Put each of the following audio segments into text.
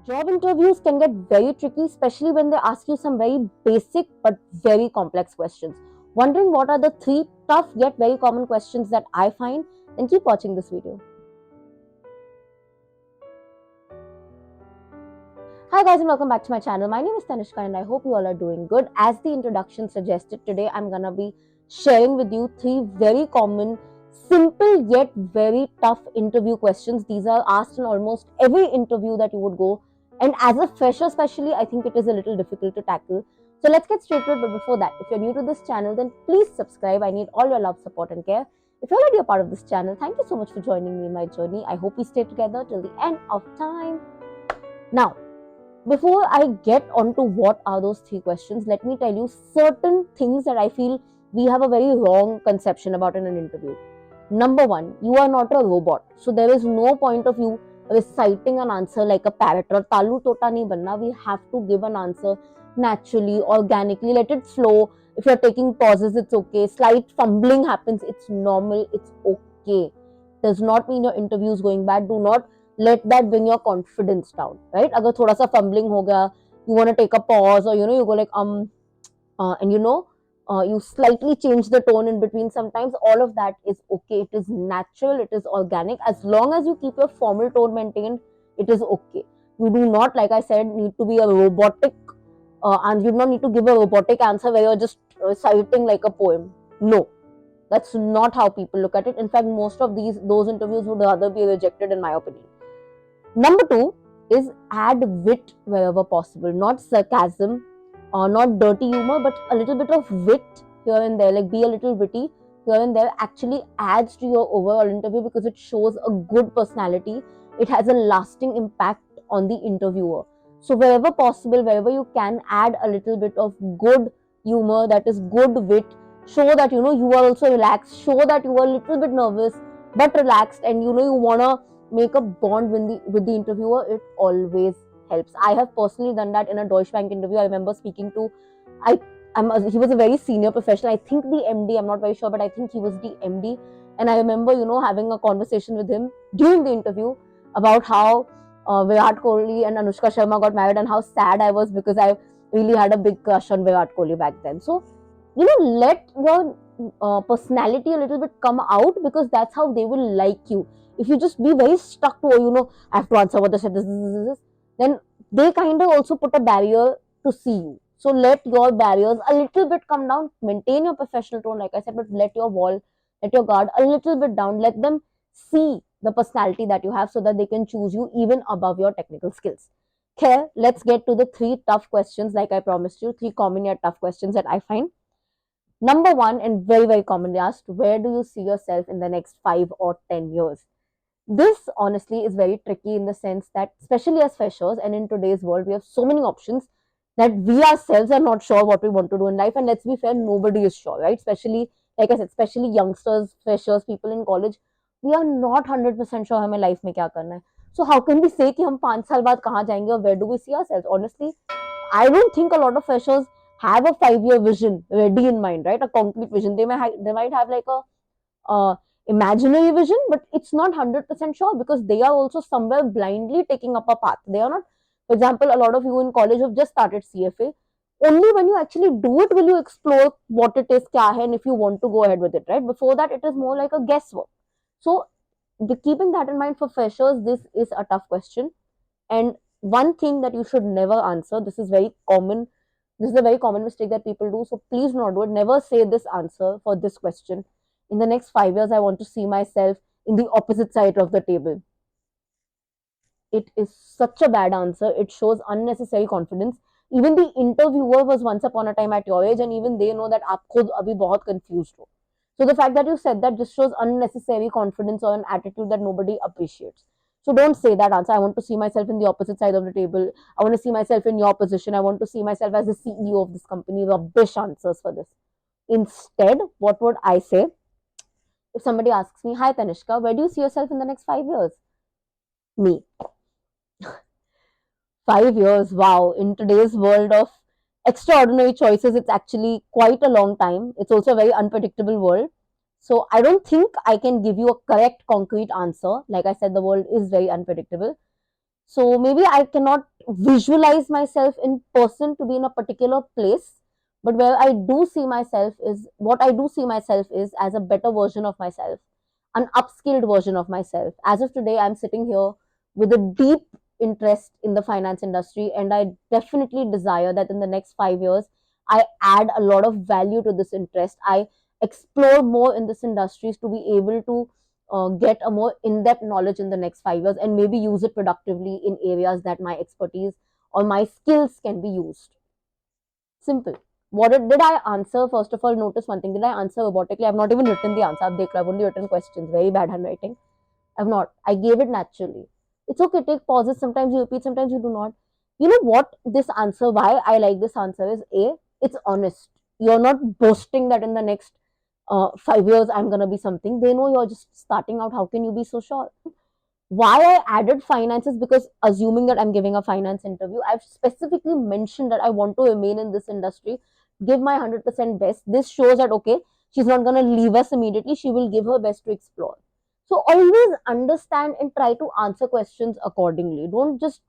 Job interviews can get very tricky, especially when they ask you some very basic but very complex questions. Wondering what are the three tough yet very common questions that I find? Then keep watching this video. Hi guys and welcome back to my channel. My name is Tanishka and I hope you all are doing good. As the introduction suggested, today I'm gonna be sharing with you three very common, simple yet very tough interview questions. These are asked in almost every interview that you would go, and as a fresher especially, I think it is a little difficult to tackle. So let's get straight to it. But before that, if you're new to this channel, then please subscribe. I need all your love, support and care. If you're already a part of this channel, thank you so much for joining me in my journey. I hope we stay together till the end of time. Now, before I get onto what are those three questions, let me tell you certain things that I feel we have a very wrong conception about in an interview. Number one, you are not a robot. So there is no point of you reciting an answer like a parrot or talu tota nahi banna. We have to give an answer naturally, organically, let it flow. If you're taking pauses, it's okay. Slight fumbling happens, it's normal, it's okay. Does not mean your interview is going bad. Do not let that bring your confidence down, right? Agar thoda sa fumbling ho gaya, you want to take a pause, or you go like and you slightly change the tone in between sometimes. All of that is okay. It is natural, it is organic. As long as you keep your formal tone maintained, it is okay. You do not, like I said, need to be a robotic and you do not need to give a robotic answer where you're just reciting like a poem. No, that's not how people look at it. In fact, most of those interviews would rather be rejected, in my opinion. Number two is add wit wherever possible, not sarcasm or not dirty humor, but a little bit of wit here and there. Like, be a little witty here and there actually adds to your overall interview because it shows a good personality. It has a lasting impact on the interviewer. So wherever possible, wherever you can, add a little bit of good humor, that is good wit. Show that you are also relaxed. Show that you are a little bit nervous but relaxed, and you wanna make a bond with the interviewer. It always helps. I have personally done that in a Deutsche Bank interview. I remember speaking to I he was a very senior professional. I think the MD. I'm not very sure, but I think he was the MD. And I remember having a conversation with him during the interview about how Virat Kohli and Anushka Sharma got married and how sad I was because I really had a big crush on Virat Kohli back then. So let your personality a little bit come out, because that's how they will like you. If you just be very stuck to I have to answer what they said, this, then they kind of also put a barrier to see you. So let your barriers a little bit come down. Maintain your professional tone, like I said, but let your guard a little bit down. Let them see the personality that you have so that they can choose you even above your technical skills. Okay, let's get to the three tough questions. Like I promised you, three common yet tough questions that I find. Number one, and very, very commonly asked, where do you see yourself in the next 5 or 10 years? This honestly is very tricky in the sense that, especially as freshers and in today's world, we have so many options that we ourselves are not sure what we want to do in life. And let's be fair, nobody is sure, right? Especially, like I said, especially youngsters, freshers, people in college, we are not 100% sure हमें life में क्या करना है. So how can we say कि हम 5 साल बाद कहाँ जाएंगे, or where do we see ourselves? Honestly, I don't think a lot of freshers have a 5 year vision ready in mind, right? A concrete vision. They might have like a imaginary vision, but it's not 100% sure because they are also somewhere blindly taking up a path. They are not, for example, a lot of you in college have just started CFA. Only when you actually do it will you explore what it is, kya hai, and if you want to go ahead with it, right? Before that, it is more like a guesswork. So, keeping that in mind for freshers, this is a tough question. And one thing that you should never answer, this is very common, this is a very common mistake that people do. So please do not do it. Never say this answer for this question. In the next 5 years, I want to see myself in the opposite side of the table. It is such a bad answer. It shows unnecessary confidence. Even the interviewer was once upon a time at your age, and even they know that आप खुद अभी बहुत confused हो. So the fact that you said that just shows unnecessary confidence or an attitude that nobody appreciates. So don't say that answer. I want to see myself in the opposite side of the table. I want to see myself in your position. I want to see myself as the CEO of this company. Rubbish answers for this. Instead, what would I say? If somebody asks me, hi Tanishka, where do you see yourself in the next 5 years? Me. 5 years, wow. In today's world of extraordinary choices, it's actually quite a long time. It's also a very unpredictable world. So I don't think I can give you a correct, concrete answer. Like I said, the world is very unpredictable. So maybe I cannot visualize myself in person to be in a particular place, but where I do see myself is what I do see myself is as a better version of myself, an upskilled version of myself. As of today, I'm sitting here with a deep interest in the finance industry, and I definitely desire that in the next 5 years, I add a lot of value to this interest. I explore more in this industries to be able to get a more in-depth knowledge in the next 5 years and maybe use it productively in areas that my expertise or my skills can be used. Simple. Did I answer? First of all, notice one thing. Did I answer robotically? I've not even written the answer. I've only written questions. Very bad handwriting. I've not. I gave it naturally. It's okay. Take pauses. Sometimes you repeat. Sometimes you do not. You know what? This answer. Why I like this answer is a. It's honest. You're not boasting that in the next 5 years I'm gonna be something. They know you're just starting out. How can you be so sure? Why I added finance is because assuming that I'm giving a finance interview, I've specifically mentioned that I want to remain in this industry, give my 100% best. This shows that, okay, she's not going to leave us immediately. She will give her best to explore. So always understand and try to answer questions accordingly. Don't just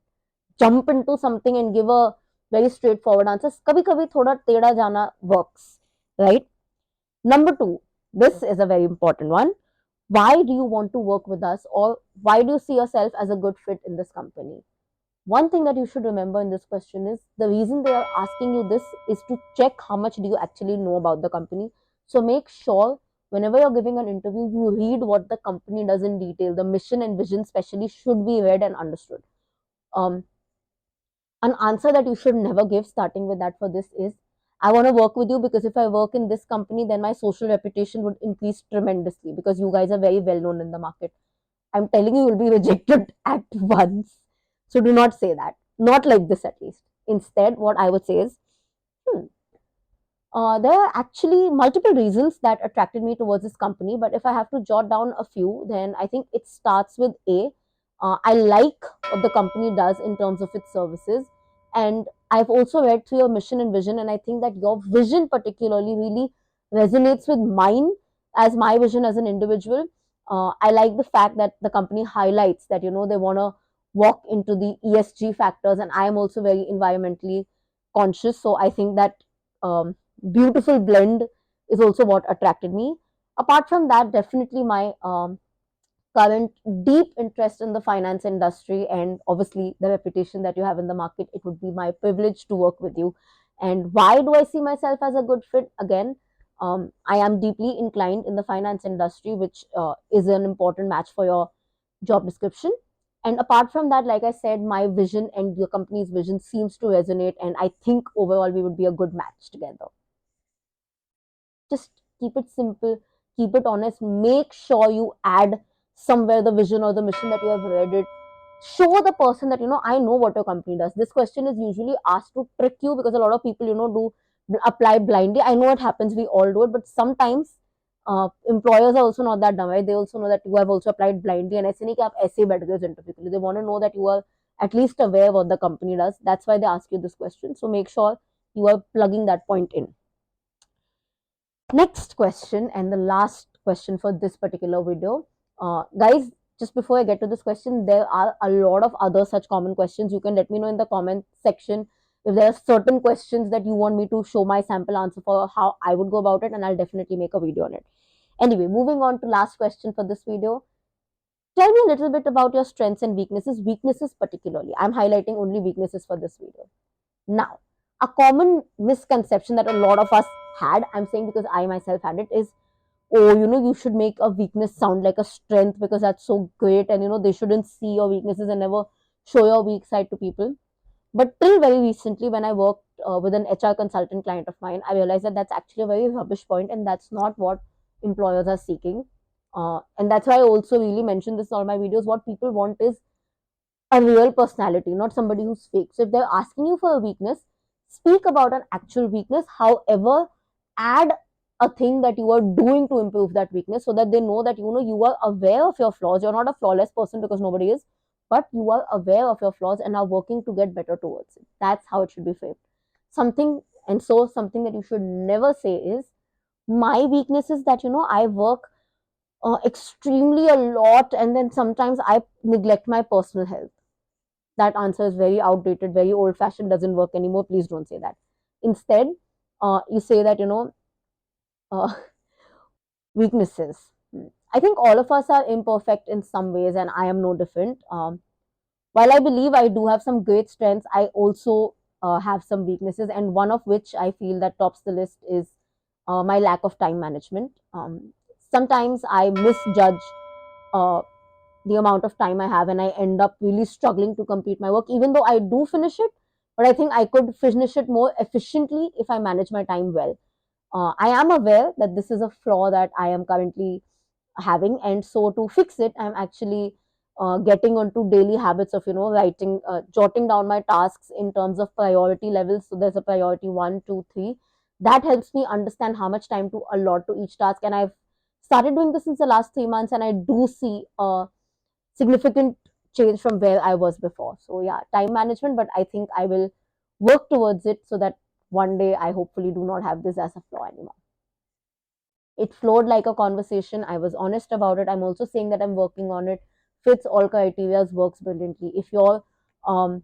jump into something and give a very straightforward answer. Kabhi kabhi thoda teda jana works, right? Number two, this is a very important one. Why do you want to work with us, or why do you see yourself as a good fit in this company? One thing that you should remember in this question is the reason they are asking you this is to check how much do you actually know about the company. So make sure whenever you're giving an interview, you read what the company does in detail. The mission and vision, especially, should be read and understood. Um, an answer that you should never give, starting with that for this, is I want to work with you because if I work in this company, then my social reputation would increase tremendously because you guys are very well known in the market. I'm telling you, you'll be rejected at once. So do not say that. Not like this, at least. Instead, what I would say is, hmm, there are actually multiple reasons that attracted me towards this company, but if I have to jot down a few, then I think it starts with A. I like what the company does in terms of its services, and I've also read through your mission and vision, and I think that your vision particularly really resonates with mine as my vision as an individual. I like the fact that the company highlights that they want to walk into the ESG factors, and I am also very environmentally conscious, so I think that um, beautiful blend is also what attracted me. Apart from that, definitely my current deep interest in the finance industry and obviously the reputation that you have in the market, it would be my privilege to work with you. And why do I see myself as a good fit? Again, I am deeply inclined in the finance industry, which is an important match for your job description. And apart from that, like I said, my vision and your company's vision seems to resonate, and I think overall we would be a good match together. Just keep it simple, keep it honest, make sure you add somewhere the vision or the mission that you have read it. Show the person that I know what your company does. This question is usually asked to trick you because a lot of people do apply blindly. I know it happens, we all do it, but sometimes employers are also not that dumb, right? They also know that you have also applied blindly, and ऐसे नहीं कि आप ऐसे ही बैठ गए interview के लिए. They want to know that you are at least aware what the company does. That's why they ask you this question. So make sure you are plugging that point in. Next question, and the last question for this particular video. Guys, just before I get to this question, there are a lot of other such common questions. You can let me know in the comment section if there are certain questions that you want me to show my sample answer for, how I would go about it, and I'll definitely make a video on it. Anyway, moving on to last question for this video. Tell me a little bit about your strengths and weaknesses. Weaknesses particularly. I'm highlighting only weaknesses for this video. Now, a common misconception that a lot of us had, I'm saying because I myself had it, is, oh, you should make a weakness sound like a strength because that's so great, and they shouldn't see your weaknesses and never show your weak side to people. But till very recently, when I worked with an HR consultant client of mine, I realized that that's actually a very rubbish point, and that's not what employers are seeking. And that's why I also really mention this in all my videos. What people want is a real personality, not somebody who's fake. So if they're asking you for a weakness, speak about an actual weakness. However, add a thing that you are doing to improve that weakness so that they know that you are aware of your flaws. You're not a flawless person because nobody is, but you are aware of your flaws and are working to get better towards it. That's how it should be framed. Something that you should never say is, my weakness is that I work extremely a lot, and then sometimes I neglect my personal health. that answer is very outdated, very old fashioned, doesn't work anymore. Please don't say that. Instead, you say that, uh, weaknesses. I think all of us are imperfect in some ways, and I am no different. While I believe I do have some great strengths, I also have some weaknesses, and one of which I feel that tops the list is my lack of time management. Sometimes I misjudge uh, the amount of time I have, and I end up really struggling to complete my work, even though I do finish it. But I think I could finish it more efficiently if I manage my time well. I am aware that this is a flaw that I am currently having, and so to fix it, I'm actually getting onto daily habits of writing, jotting down my tasks in terms of priority levels. So there's a priority 1, 2, 3. That helps me understand how much time to allot to each task, and I've started doing this since the last 3 months, and I do see a significant change from where I was before. So yeah, time management, but I think I will work towards it so that one day I hopefully do not have this as a flaw anymore. It flowed like a conversation. I was honest about it. I'm also saying that I'm working on it. Fits all criteria, works brilliantly. If your um,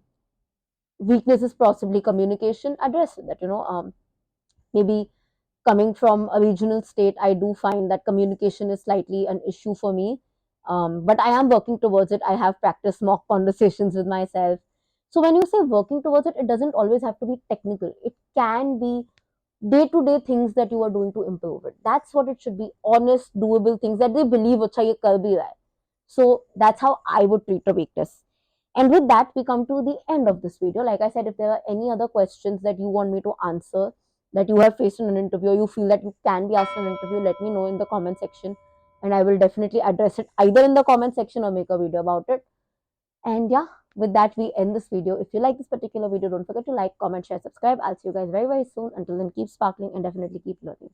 weakness is possibly communication, address it. That maybe coming from a regional state, I do find that communication is slightly an issue for me. But I am working towards it. I have practiced mock conversations with myself. So when you say working towards it, it doesn't always have to be technical. It can be day to day things that you are doing to improve it. That's what it should be. Honest, doable things that they believe, acha ye kar bhi raha hai. So that's how I would treat a weakness. And with that, we come to the end of this video. Like I said, if there are any other questions that you want me to answer, that you have faced in an interview, or you feel that you can be asked in an interview, let me know in the comment section. And I will definitely address it either in the comment section or make a video about it. And yeah, with that, we end this video. If you like this particular video, don't forget to like, comment, share, subscribe. I'll see you guys very, very soon. Until then, keep sparkling and definitely keep learning.